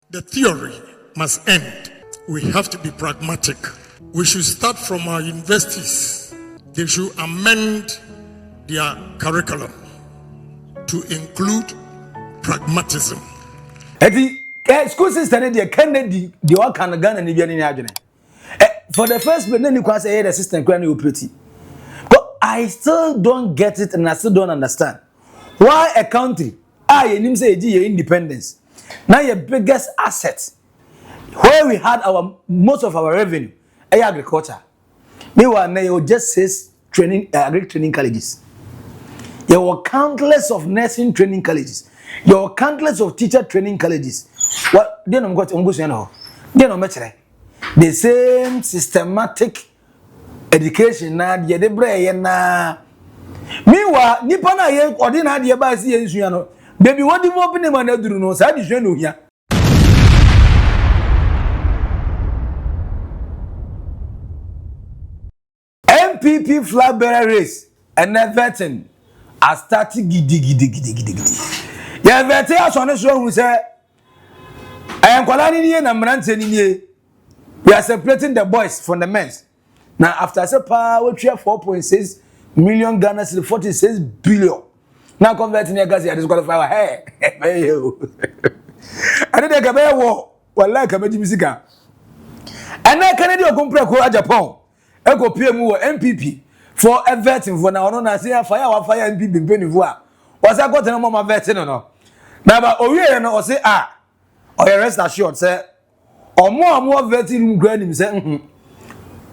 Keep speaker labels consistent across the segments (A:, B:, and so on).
A: The theory must end. We have to be pragmatic. We should start from our universities. They should amend their curriculum to include pragmatism.
B: School system they Kennedy the all can Ghana and Indian. For the first place, then you can say the system can operate. But I still don't get it and I still don't understand why a country say independence. Now your biggest asset where we had our most of our revenue agriculture. Meanwhile, now you just says training agri training colleges. There were countless of nursing training colleges. There were countless of teacher training colleges. What they don't got on they don't matter. The same systematic education na de bre na. Meanwhile, nipa na ye ordinary de ba si ensu no. Baby what the more be man aduru no sa de no hia. MPP flag bearer race and Everton are starting gidi. Yeah, Everton as on so who say I am kwalani ni na mrante ni we are separating the boys from the men. Now after say power we 4.6 million Ghana cedi 46 billion. Now converting your gas here disqualify hey. I did a bear war wallahi kameji misika. And now Canada go play ko Agyapong. E go pay mu MPP for Everton for now no say fire MPP mpenifu a. Was I got no more Everton no. Now ba owie no o say or rest assured say or more Everton grad him say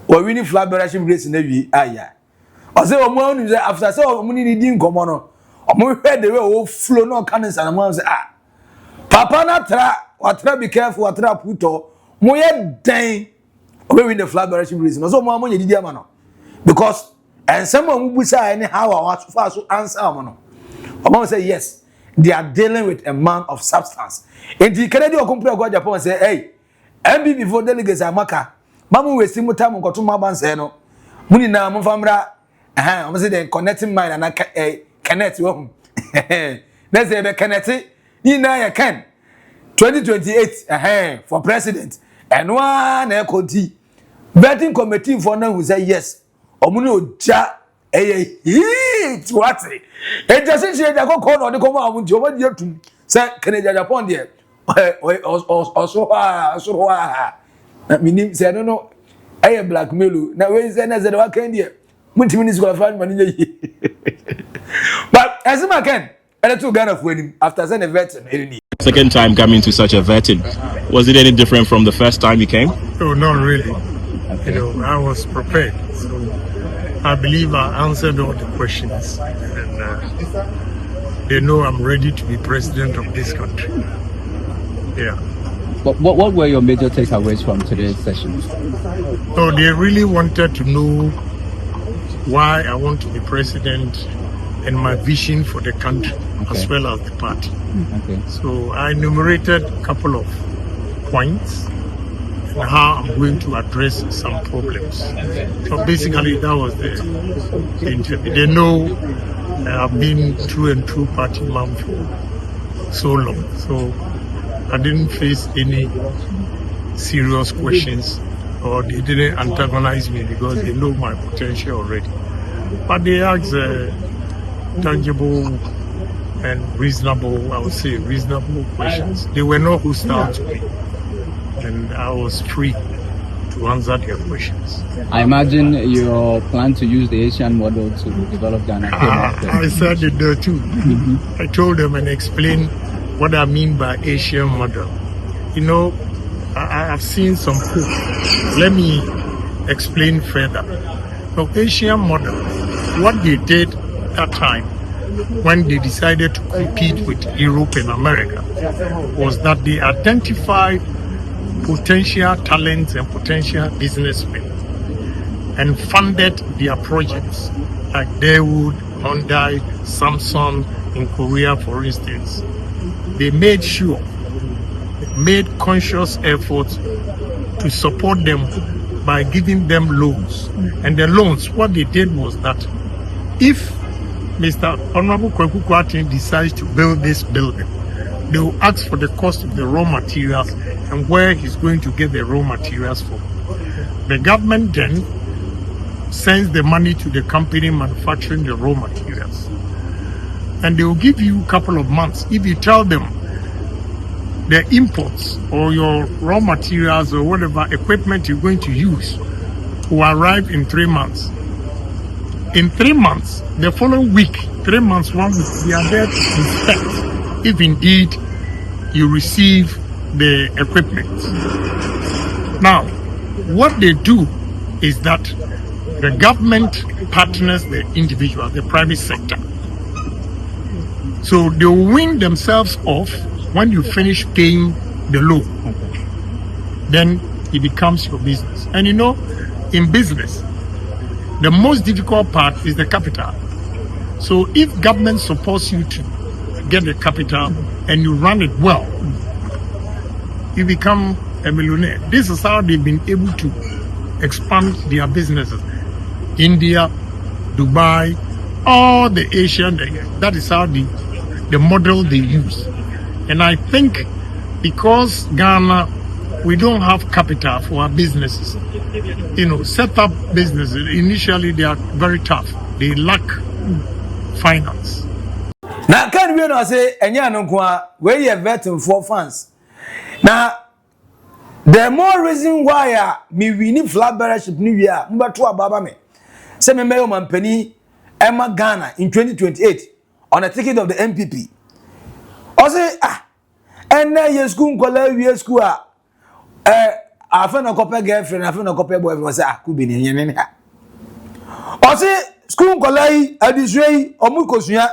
B: we winning flag bearership race na wi aya. O say o mo anu say after say o mo ni di nkomo no o mo hwe the way o flow no canons and mo say papa na tra watra be careful watra puto mo ye den we win the flag bearership race no so mo amon ye didi ama no because and some of mu busa any how our so answer am no o say yes they are dealing with a man of substance and the Canadian company go Japan say hey MB before delegates amaka mamu we simu time nkoto maban say no muni na mo famra o say the connecting mind and connect wo let's say be connect ni na ya can 2028 for president and one na konti vetting committee for now who say yes omuni oja hit what e just say they go call no dey come amunti o ma dey tum say Canada Japan there also minim say no I blackmail na we say na zero can there munti minis go find money but as I can and to Ghana for him after saying a veteran
C: second time coming to such a vetting, was it any different from the first time you came?
A: No, not really. You know, I was prepared. So I believe I answered all the questions. And they know I'm ready to be president of this country. Yeah.
D: But what were your major takeaways from today's session?
A: So they really wanted to know why I want to be president and my vision for the country, as well as the party.
D: Okay.
A: So I enumerated a couple of points and how I'm going to address some problems. So basically that was the interview. They know I've been through and through party man for so long. So I didn't face any serious questions or they didn't antagonize me because they know my potential already. But they asked tangible and reasonable, I would say reasonable questions. They were not hostile to me. And I was free to answer their questions.
D: I imagine you plan to use the Asian model to develop Ghana.
A: I said it there too. I told them and explained what I mean by Asian model. You know, I have seen some proof. Let me explain further. The Asian model, what they did that time when they decided to compete with Europe and America was that they identified potential talents and potential businessmen and funded their projects like Daewoo, Hyundai, Samsung in Korea, for instance. They made sure, made conscious efforts to support them by giving them loans. And the loans, what they did was that if Mr. Honorable Kwaku Kwarteng decides to build this building, they will ask for the cost of the raw materials and where he's going to get the raw materials from. The government then sends the money to the company manufacturing the raw materials. And they will give you a couple of months. If you tell them the imports or your raw materials or whatever equipment you're going to use will arrive in 3 months. In 3 months, the following week, 3 months, 1 week, they are there to inspect if indeed you receive the equipment. Now, what they do is that the government partners the individual, the private sector. So they will win themselves off when you finish paying the loan. Then it becomes your business. And you know, in business, the most difficult part is the capital. So if government supports you to get the capital and you run it well, you become a millionaire. This is how they've been able to expand their businesses. India, Dubai, all the Asian, that is how the model they use. And I think because Ghana, we don't have capital for our businesses. You know, set up businesses, initially they are very tough. They lack finance.
B: Now, can we not say, and ya no kwa, where you vetting for fans? Now, the more reason why me we need flag bearership new year, but to ababa me. Say me mayo man penny Emma Ghana in 2028 on a ticket of the MPP. I say, and now your school college school I found a couple girlfriend, I found a couple boyfriend, could be near. I say, school college, I disray, or Mukosia,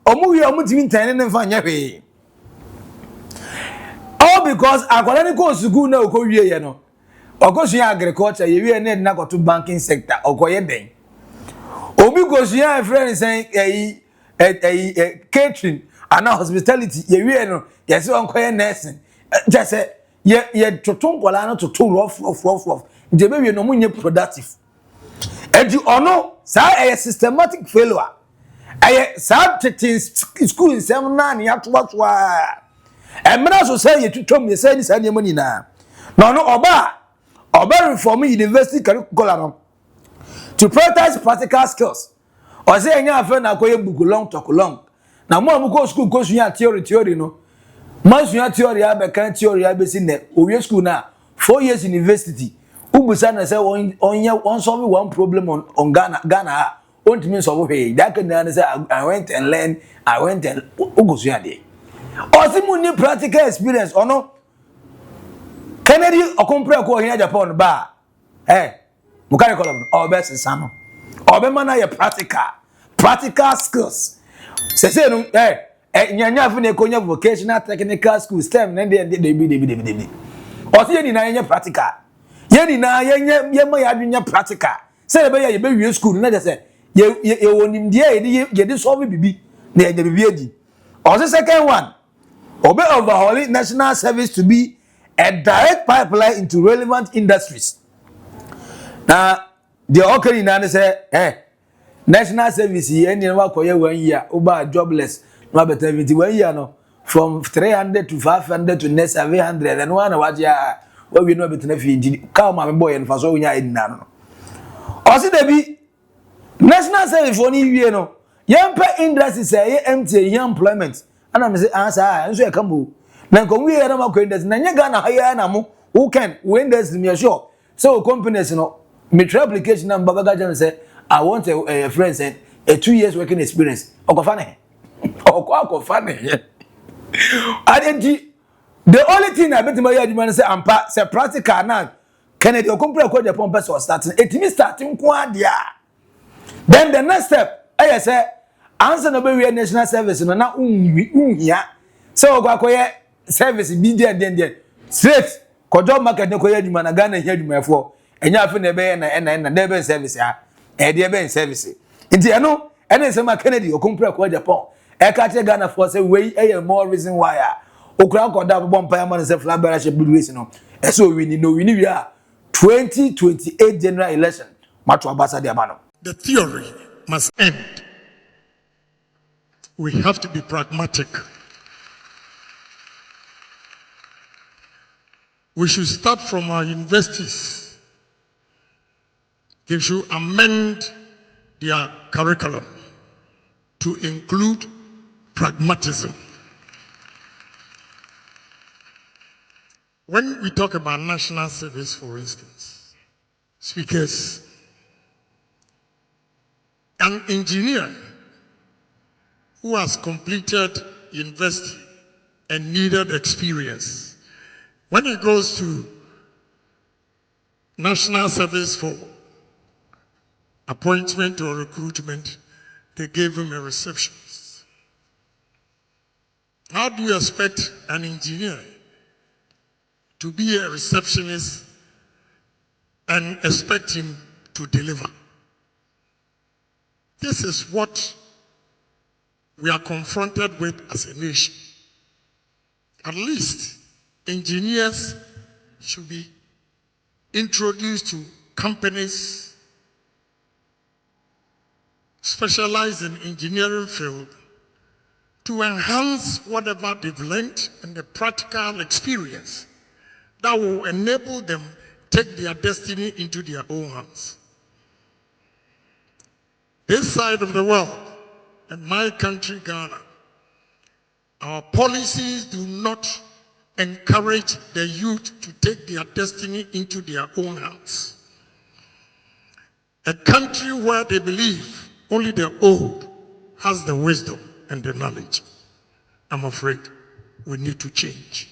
B: or movie or Mutin and Fanya. All because I got any course to go no Korea, you know. Or go to agriculture, you and then not to banking sector or Koyende. Or because you have friends saying a catering and hospitality, you know, yes, on Koyan nursing. Just say, ye to tongue to two rough. The baby no more productive. And you know, sir, a systematic failure. I said school in 7 9 you have to watch. And when I so say you to tell me, say this any money now. No, Oba reform university curriculum to prioritize practical skills. Or say, any friend, I call you book long, talk long. Now, more go school goes you theory, no. Once you have theory, I can't theory, I be seen there. We school now, 4 years university. Ubusana say, on solve one problem on Ghana. Won't mean so hey, that can say, I went and learned, I went and Ugusiade. Or the practical experience, or no? Kennedy or compare ko here Japan bar. Eh, Mukari column, or best is some. Or be man practical skills. Say no, nyanya fune konya vocational technical school STEM na dey be. Or see ni na nya practical. Ye ni na ye ma ya adwenya practical. Say be ye be wi school na dey say ye wonim dey ye dey solve bibi na ye bibi edi. Or the second one, obey overhauling national service to be a direct pipeline into relevant industries. Now, the okay in say, national service here, and you know, 1 year, over jobless, no better 1 year, no, from 300 to 500 to next 700, and one what ya, what we know between Fiji, come my boy, and for so we are in none. Also, there be national service for you know, young industry say empty young employment, and I'm say, answer, and so I come. Now, we are not going to Nanyagana hire Namu, who can win this me sure. So, companies, you know, make application and Babagajan say, I want a friend saying a 2 years working experience. Okofane. Okofane. The only thing I bet my argument say, I'm say practical now. Kennedy, or compare code the pump or starting. It means starting quadia. Then the next step, I say, answer no be national service, no na ya. So, go service be there straight ko job market ne ko yaduma na Ghana here aduma for enya afi na be na be service ha e dey be service nti eno ene se ma Kennedy okompre ko Japan e ka che Ghana for say we more reason why okura ko da bo mpa man say flag bearership bidways no e so we ni 2028 general election match abasa de amano.
A: The theory must end. We have to be pragmatic. we should start from our universities. They should amend their curriculum to include pragmatism. When we talk about national service, for instance, speakers, an engineer who has completed university and needed experience, when he goes to national service for appointment or recruitment, they gave him a receptionist. How do you expect an engineer to be a receptionist and expect him to deliver? This is what we are confronted with as a nation. At least engineers should be introduced to companies specialized in engineering field to enhance whatever they've learned and the practical experience that will enable them take their destiny into their own hands. This side of the world, and my country, Ghana, our policies do not encourage the youth to take their destiny into their own hands. A country where they believe only the old has the wisdom and the knowledge. I'm afraid we need to change.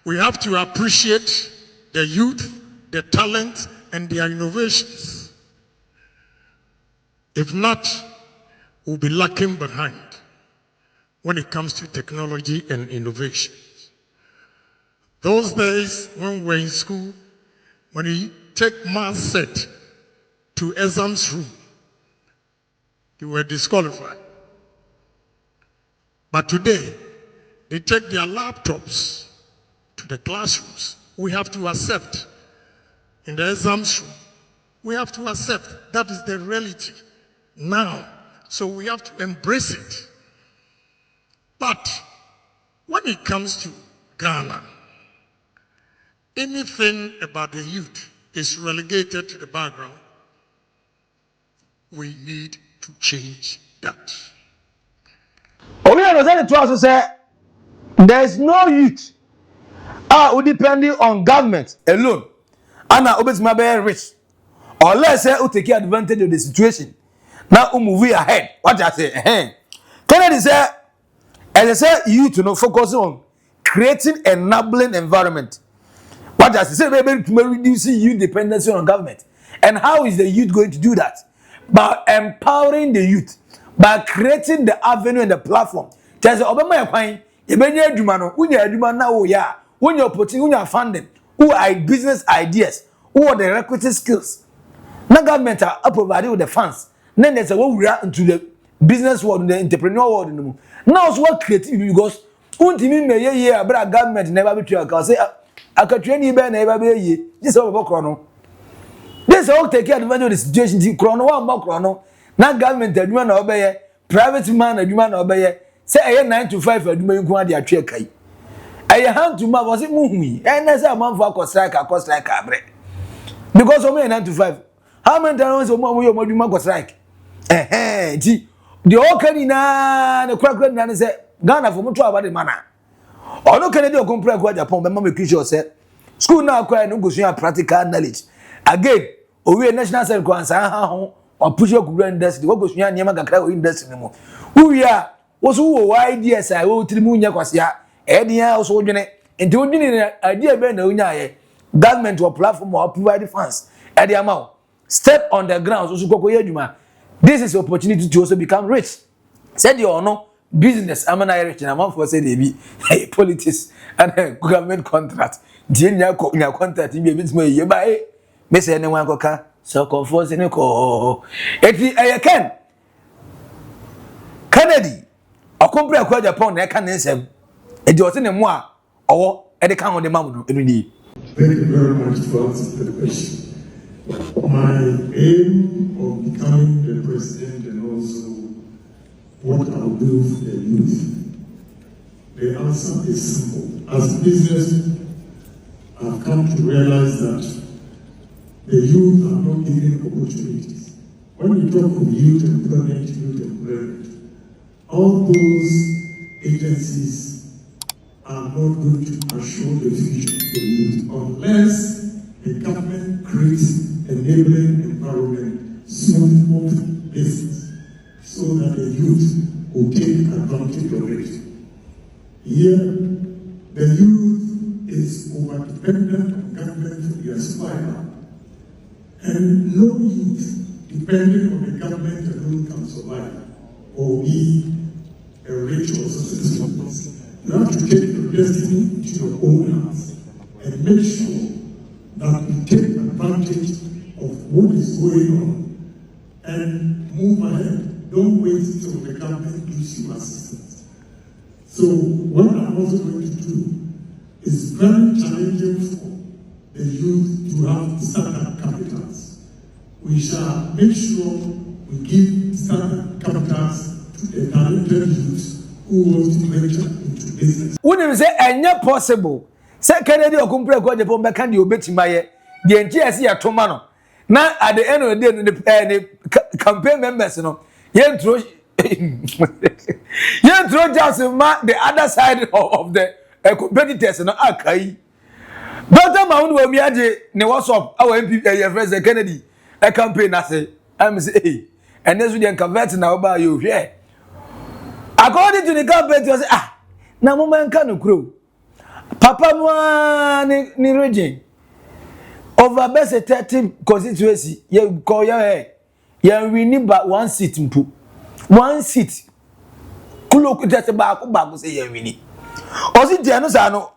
A: We have to appreciate the youth, the talent, and their innovations. If not, we'll be lagging behind when it comes to technology and innovation. Those days when we were in school, when you take math set to exams room, you were disqualified. But today, they take their laptops to the classrooms. We have to accept. In the exams room, we have to accept. That is the reality now. So we have to embrace it. But when it comes to Ghana, anything about the youth is relegated to the background. We need to change that.
B: There is no youth who depending on government alone. Anna obetuma be rich. Unless you take advantage of the situation. Now move ahead. What I say? Kennedy said, as I said, you to focus on creating an enabling environment. What I say, maybe to reduce youth dependency on government. And how is the youth going to do that? By empowering the youth, by creating the avenue and the platform. There's Obama fine. You been here, Jumano. When you're now, yeah. When you're putting, when you're funding, who are business ideas, who are the requisite skills. Now government are provided with the funds. Then there's a way we are into the business world, the entrepreneur world. Now it's what creative because ultimately me yeah, but government never be to say I can train you better never be ye. This is all about chrono. This all take advantage of the situation. The chrono one more chrono. Now government adwuma na obey, private man adwuma na obey. Say aye 9 to 5 adwuma you go dey atwe kai. Aye hand to mouth was it muhui. And say man for cost strike abre. Because o me 9 to 5. How many times o mo yo adwuma cost strike? Ti the all can na the crack na say Ghana for mutu about the mana. Ono Kennedy okompre ko Agyapong be make sure say school now acquire no go share practical knowledge. Again, we national service ko ansa ha ho or push your good industry. We go share nyama kakra o industry mo. We are was who ideas I will tell you kwasia. Edia also dwene. Enti odwene idea be na onya ye. Government or platform or provide funds. Edia ma step on the ground so kokoye adwuma. This is opportunity to also become rich. Said you or no business. I'm an Irish and I'm for say they be politics and government contract. Jenya contract in be me ye buy. Me say anyone koka so confuse ne ko. Eti can Kennedy okompre akwa Japan na ka nsem. Edi o se ne mo a owo e de kan ho de mamudu enu ni.
E: Thank you very much for answering the question. My aim of becoming the president and also what I'll do for the youth the answer is simple. As businessmen, I've come to realize that the youth are not given opportunities. When we talk of youth employment, all those agencies are not going to assure the future of the youth unless the government creates enabling environment, smooth business, so that the youth will take advantage of it. Here, the youth is over-dependent on government for their survival, and no youth depending on the government alone can survive or be a rich or successful person. You have to take your destiny into your own hands and make sure that you take advantage of what is going on and move ahead. Don't wait till the government gives you assistance. So what I'm also going to do is very challenging for the youth to have startup capitals. We shall make sure we give startup capitals to the talented youth who want to venture into business.
B: When you say it's possible, say Kennedy Okumpre ko Agyapong be kan de obetimaye, de enti ese ya tomano. Na at the end of the day the campaign members no, yen throw just the other side of the competitors no akai. Dr. Mahmoud we mi age ne WhatsApp our MP your friend Kennedy a campaign na say am say eh and this we convert na oba you hwe. According to the campaign you say na mo man kan kro. Papa no ni region over best 30 constituency you call your win ba one seat mpu. One seat. Kulo just ba say you win. Osi dia no sa no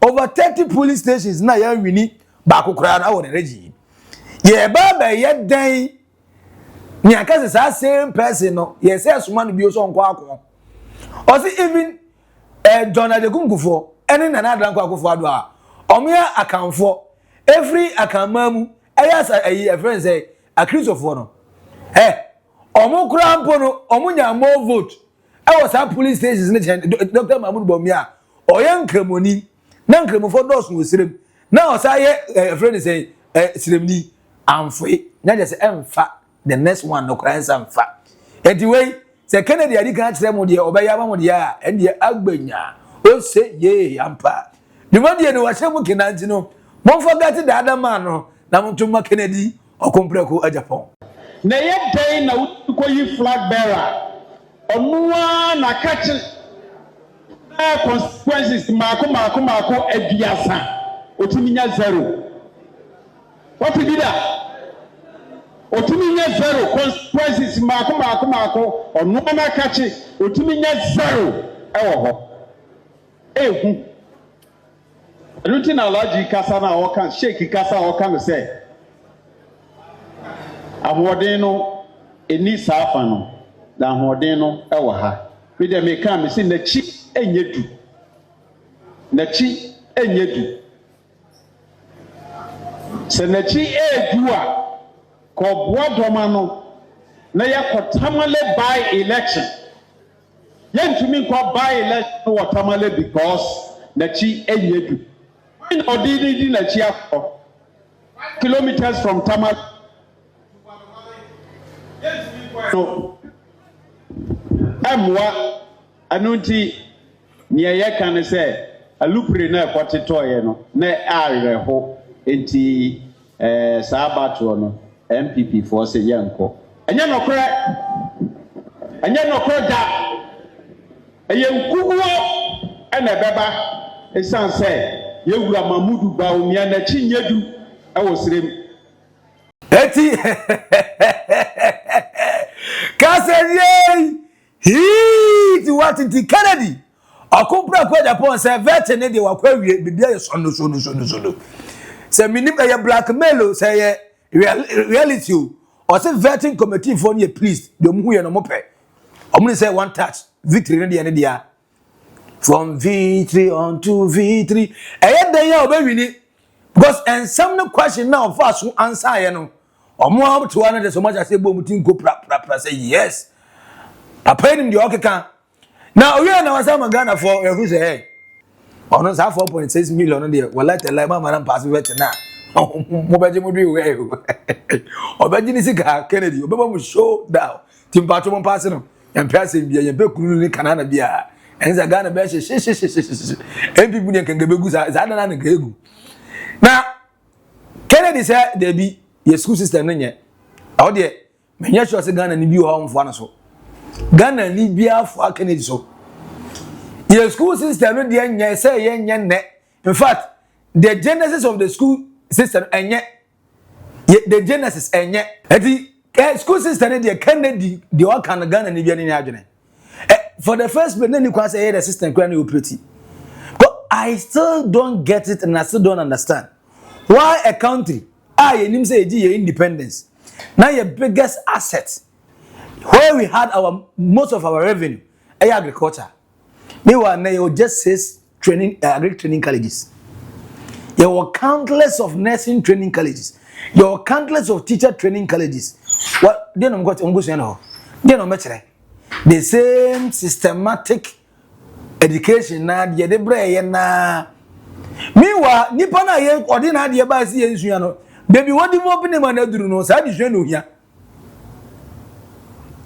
B: over 30 police stations na you win ba ko kra na won region. Ye ba ye dan ni akase sa same person no ye say asuma no bi so nko akọ. Osi even John Adegungufo ene na adran kwa akofo ado a omia akanfo every akamamu ayasa ayi a friend say a Christopher no omo kura mpo no omo nya more vote e was a police stations ne Dr. Mahmoud Bomia oye nkramoni na nkramofo dos no sirem na osaye friend say siremni amfo na just emfa the next one no kura emfa anyway say Kennedy adi kan kire mo de obeya ba mo de a ende agbanya o say ye ampa the man de no wa shemu kinanti no mo forget the other man no na mo tuma Kennedy Okumpre ko Agyapong
F: na ye day na ko yi flag bearer onuwa na catch consequences mako aduasa otuminya zero what did that otuminya zero consequences mako onuwa na catch otuminya zero ewo ho ehu Lutina Laji Kasa na okan Sheikh Kasa okan say ahoden no eni safa no da ahoden no ewo ha me de me kan me si na chi enyedu se na chi edu a ko boadoma no na yakotamale by election yentumi ko by election watamale because na chi enyedu in odidi na chi akọ kilometers from Tamal. So amwa anunti niye kan say alupre na kwatetoye no na areho enti sabato no MPP for say yanko anya nokora da ayenkuwo ena beba esan say yewura Mamudu ba omia na chinyedu awosrem
B: eti Kaseye he what in Kennedy Okumpre ko Agyapong say vet ne de wakwa wie bibia ye sono say minim e blackmail say reality o say vetting committee for ne please de mu ye no mo pe omo say one touch victory ne de dia from V3 on to V3 e dey ya obewini because and some question now for us answer ye no omo am to one dey so much as say bomutin go pra say yes papa nim de okeka Now we are now some Ghana for who say hey. On us 4.6 million on there. Well, let the like man pass it now. Mobaji mo do we. Obaji ni sika Kennedy. Obeba mo show down. Tim patro mo pass no. Em pass bia ye be kunu ni kanana bia. Enza Ghana be she. MP bu ni kan gebegu za na na gegu. Now Kennedy say there be your school system no nye. Awo de menya sure say Ghana ni bi ho mfo na so. Ghana ni bia fo Kennedy so. Your school system no dey nya say ye nya ne. In fact, the genesis of the school system enye the genesis enye. Eti school system dey Kennedy the all can Ghana ni bia ni adwene. For the first place ni kwa say the system kwa ni operate. But I still don't get it and I still don't understand. Why a country yenim say your independence. Now your biggest asset where we had our most of our revenue agriculture. Meanwhile, now you just says training agric training colleges. There were countless of nursing training colleges. There were countless of teacher training colleges. What they don't got they don't matter. The same systematic education na de bre na. Meanwhile, nipa na ye odi na de ba si ensu no. Baby, what do you open them and do no? Say the no here.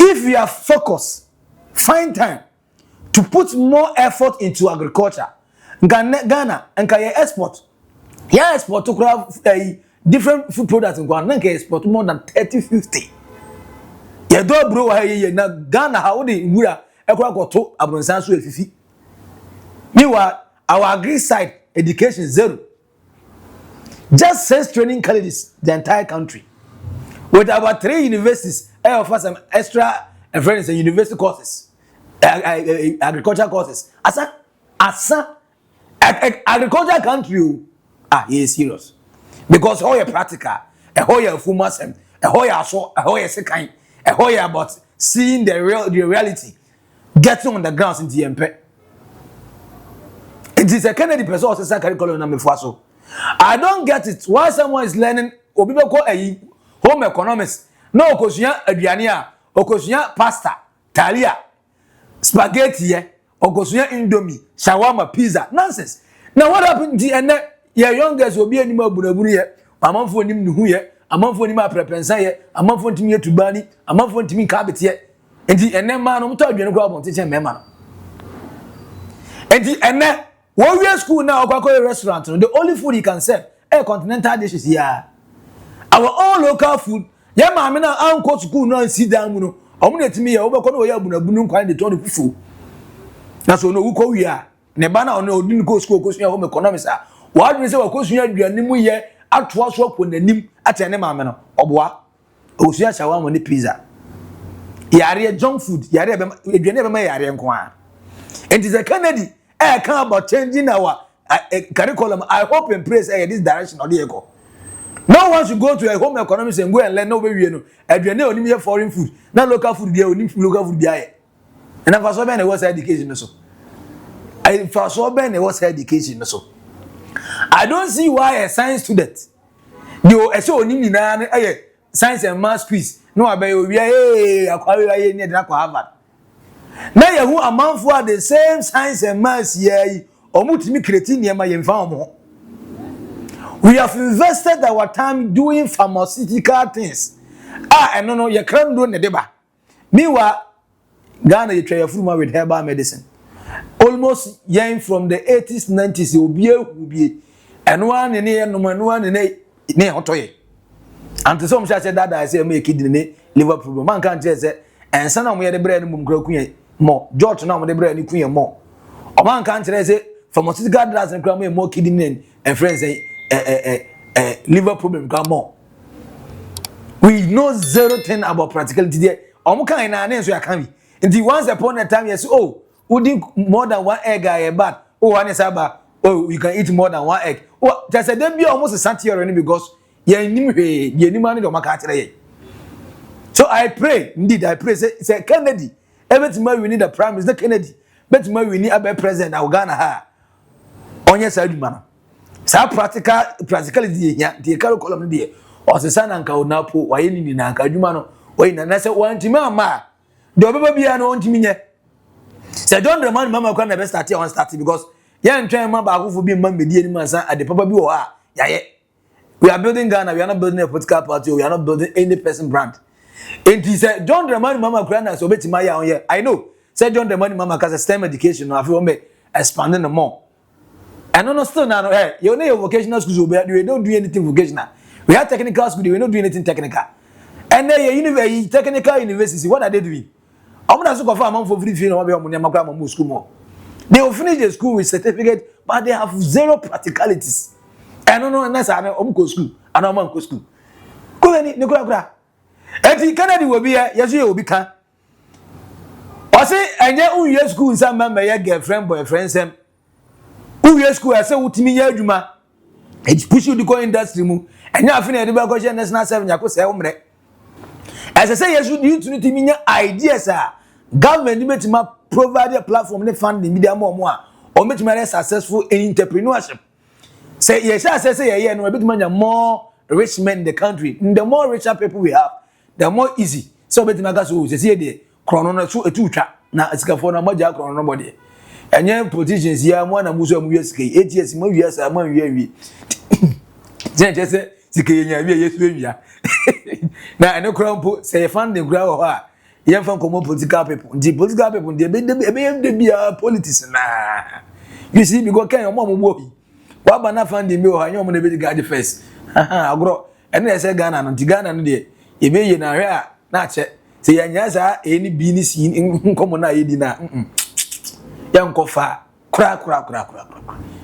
B: If we are focused, find time to put more effort into agriculture. Ghana and can export. Yeah, export to grab different food products in Ghana. Can export more than 30-50. Yeah, do bro na Ghana how the wura ekwa go to abronsan so efifi. Meanwhile, our agri side education zero. Just 6 training colleges the entire country. With about 3 universities, I offer some extra friends and university courses, agriculture courses. Asa, agriculture country, he is serious. Because how you practical, how you fumasem, how you so, how you second, how you about seeing the reality, getting on the ground in the MP. It is a Kennedy person who says curriculum number 4 so. I don't get it. Why someone is learning obibo ko home economics. No okosuya aduane a, okosuya pasta, talia, spaghetti okosuya indomie, shawarma, pizza. Nonsense. Now what happened to your youngest obi anima bunabunu ye, amanfo nim nuhu ye, amanfo nim aprepensa ye, amanfo ntimi yetubani, amanfo ntimi kabet ye. Enti ene ma no mto aduane ko abonte che mema no. Enti ene warrior school now, or restaurant. The only food you can serve continental dishes here. Our own local food. Yeah, man, I don't go to school now and sit down. No, I'm going to me over Bunun kind of 20 people. That's all. No, who we are. Nebana or no, didn't go school because you home economics. What we say, of course, you are new year at was work when the nim at an emamano or what? Osia shawarma on the pizza. Yare junk food. Yare, you never may yare inquire. And it is a Kennedy. I can't about changing our curriculum. I hope and praise this direction or the echo. No one should go to a home economics and go and learn over you. And you know, only foreign food, not local food, there only local food there. And if I saw Ben, it was education also. If I saw Ben, it was education also. I don't see why a science student, you so only science and math quiz. No, I bet you, acquire near Harvard. Now you who amount for the same science and maths here, or multi creating near my environment. We have invested our time doing pharmaceutical things. And no, you can't do the deba. Meanwhile, Ghana, you try your food with herbal medicine. Almost young from the 80s, 90s, you will be, and one in here, no one in a near Hotoye. And to some such that I say, make it in a liver problem. Man can't just say, and some of the bread and grow more. George now the bread and queen more. A man can't say, pharmaceutical drugs and cram more kidney and friends say, liver problem come more. We know 0 thing about practicality there. Omuka in our names we are coming. Until once upon a time, yes, oh, who drink more than 1 egg a bat? Oh, one is about, oh, you can eat more than 1 egg. Oh, just a debut almost a santi already because you need money to make. So I pray, indeed, I pray, say Kennedy, every time we need a prime minister Kennedy, but tomorrow we need a better president, our Ghana ha. On your side, man. So practicality, the curriculum there, or the son and cow now put why in Anka Jumano, or in a nasa one to mamma. The baby be an own to me. Say John Dramani mama kwa na be start here on start because yeah ntwen ma ba akofo bi man medi ani mansa ade papa bi wo ha yaye. We are building Ghana, we are not building a political party, we are not building any person brand. And he said, John Dramani Mama Krana, so bet my on here. I know. Said John Dramani Mama because STEM education, I feel me expanding the more. And no, still now, hey, you know your vocational schools, we don't do anything vocational. We have technical schools, we don't do anything technical. And then technical university, what are they doing? I'm not so confirmed for free school more. They will finish the school with certificate, but they have zero practicalities. I don't know, and that's how I'm go school. I know I'm go school. Go any, Nicola. And Canada will be here, yes, you will be can. I say, and yet, school in some member, your girlfriend, boyfriend, Sam. Who school, I say, what me, Yajuma. It's push you to go industry, and you're finna the back, and that's not 7 years. As I say, yes, you need to mean your ideas, sir. Government may provide a platform, they fund the media more, or make me successful in entrepreneurship. Say yes, I say yeah, no, a bit more rich men in the country. The more richer people we have, the more easy. So bet my guys who say the chrono so a two trap. Now it's got for no more jack on nobody. And young politicians here, one of Muslim years, 8 years, more years, I'm one year. Then just say, yes, now I know crown say funding grow. Young from common political people, the political people, they be politics. Nah, you see, because kind of mom work. What banana funding me or I know when they got the first. I grow and I say Ghana and Ghana no dey. You may na here na che. Say yanya any business in common ID na. Yanko fa kra.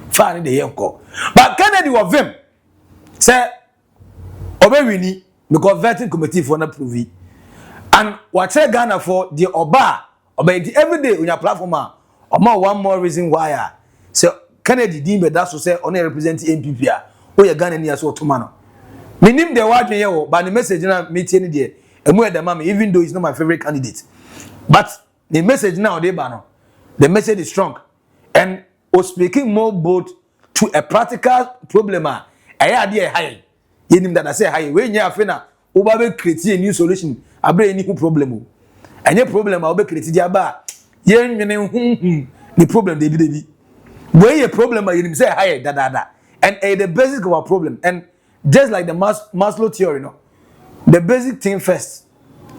B: Fa ni dey yanko. But Kennedy of them say obewini because vetting committee for na prove. And what say Ghana for the oba every day on your platform one more reason why so Kennedy Dimbe that's to say only represent NPP o ye Ghana ni aso tomano minim the word here but the message na meeting there emu the mama even though he's not my favorite candidate but the message now dey ba no the message is strong and was speaking more bold to a practical problem there high yenim that I say high we nya afena o ba be create a new solution abre any problem any problem o be create dia ba yen nwene the problem dey be where a problem you say higher da and the basic of our problem and just like the Maslow theory no the basic thing first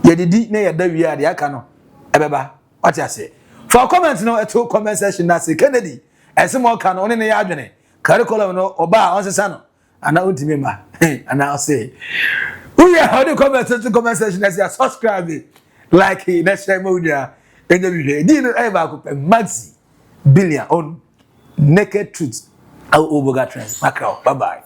B: you did na ya da wi ade aka no ebeba what you say for comment no to comment section na say Kennedy ese mo ka no ne ya adwene curriculum no oba on sesa no ana untimi ma ana say who ya how the comment section na say subscribe like next time we dia enye bi di no e ba ko Maxi Billian on Naked Truth. Oldboga Trends. Macro. Bye bye.